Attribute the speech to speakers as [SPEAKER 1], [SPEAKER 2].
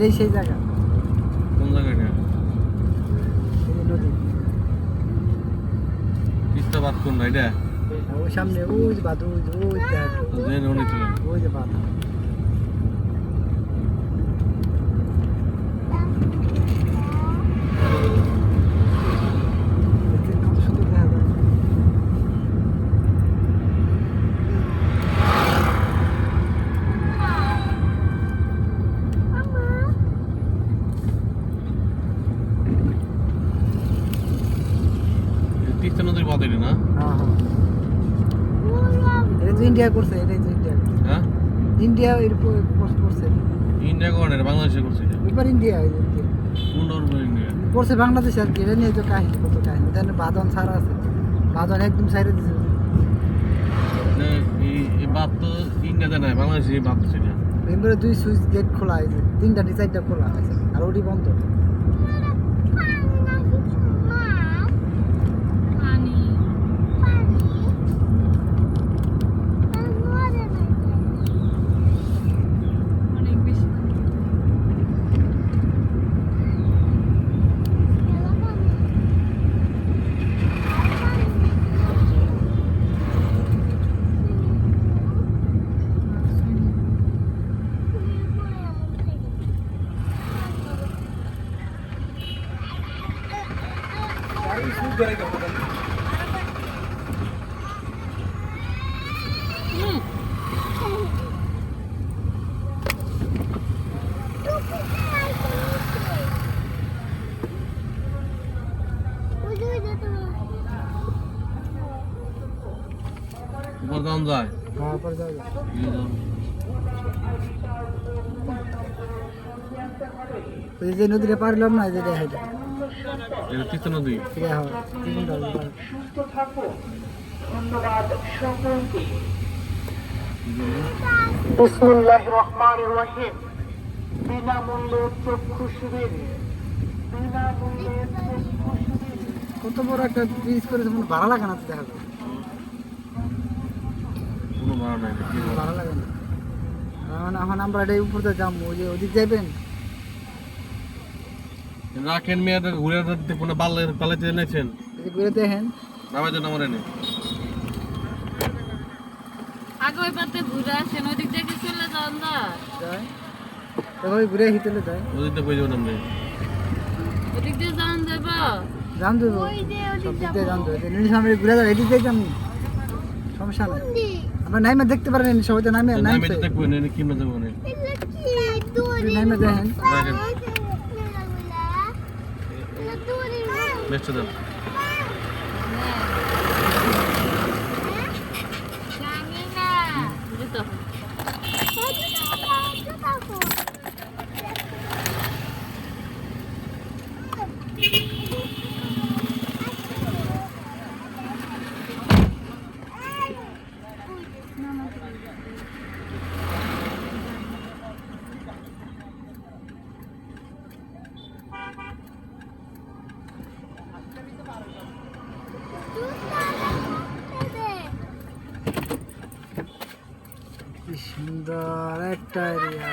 [SPEAKER 1] এটাই সেই জায়গা।
[SPEAKER 2] কোন জায়গাটা?
[SPEAKER 1] এই নদী।
[SPEAKER 2] তিস্তা বাদ কোন না এটা?
[SPEAKER 1] ওই সামনে ওই যে বাদ, ওই যে
[SPEAKER 2] যে নদী ছিল।
[SPEAKER 1] ওই যে বাদ। কত সুন্দর দেখা যায়।
[SPEAKER 2] তিস্তা নদীর বাদ এটা না?
[SPEAKER 1] হ্যাঁ হ্যাঁ, এটা তো ইন্ডিয়া করছে, এটাই তো ইন্ডিয়া।
[SPEAKER 2] হ্যাঁ
[SPEAKER 1] ইন্ডিয়া এর করছে।
[SPEAKER 2] ইন্ডিয়া কোন এটা? বাংলাদেশে করছে এটা।
[SPEAKER 1] এবার ইন্ডিয়া, ইন্ডিয়া
[SPEAKER 2] কোন ইন্ডিয়া?
[SPEAKER 1] করছে বাংলাদেশ আর কি। এটা নিয়ে তো কাহিনী, কত কাহিনী। তাহলে বাদন ছাড়া আছে, বাদন একদম সাইডে দিছে।
[SPEAKER 2] এই বাদ তো ইন্ডিয়াতে নাই, বাংলাদেশে বাদ ছিল।
[SPEAKER 1] মেম্বারে 2 সুইচ গেট খোলা আছে, 3টা 4টা খোলা আছে আর ওটি বন্ধ।
[SPEAKER 2] উপর দাম যায়।
[SPEAKER 1] হ্যাঁ, পরে যাবে। ওই যে নদীটা পারলাম না, এই যে দেখা যায়।
[SPEAKER 2] এটা তিস্তা নদী।
[SPEAKER 1] ঠিক আছে, হবে।
[SPEAKER 3] সুস্থ থাকো। ধন্যবাদ সকলকে। বিসমিল্লাহির রহমানির রহিম। বিনামূল্যে চক্ষু শিবির, বিনামূল্যে চক্ষু শিবির।
[SPEAKER 1] কত বড় একটা ব্রিজ করে তখন ভাড়া লাগে না তো, দেখা যায়।
[SPEAKER 2] কোনো ভাড়া নাই, কি ভাড়া?
[SPEAKER 1] ভাড়া লাগে না। এখন আমরা এটাই উপর দিয়ে যাবো, ওই যে ওদিক যাবেন।
[SPEAKER 2] রাখেন মেয়েটা ঘুরে কোনো পালাইতে এনেছেন,
[SPEAKER 1] এই যে ঘুরে দেখেন।
[SPEAKER 2] নামাইতে নামারে নেই।
[SPEAKER 4] আগে ওই পাতে ঘুরে আসেন, ওই দিক থেকে চলে যান না।
[SPEAKER 1] যায় এভাবে ঘুরে হিতেলে যায়।
[SPEAKER 2] ওদিকটা কই যাবেন আপনি?
[SPEAKER 4] ওই দিক দিয়ে যান যাবা।
[SPEAKER 1] জান দেবো, সব দিক দিয়ে জান দেবো। নিজ সামনে ঘুরে যাবে, এদিক দিয়ে যান, সমস্যা নাই। আমরা নাইমে দেখতে পারেন, সবাই তো নাইমে
[SPEAKER 2] নামে
[SPEAKER 1] নাইমে
[SPEAKER 2] তো দেখবেন না, কি মজা মানে?
[SPEAKER 1] নাইমে দেখেন।
[SPEAKER 2] দেখেন বেস্ট দেন।
[SPEAKER 4] জানি না। যেতে হবে।
[SPEAKER 1] কি সুন্দর একটা এরিয়া।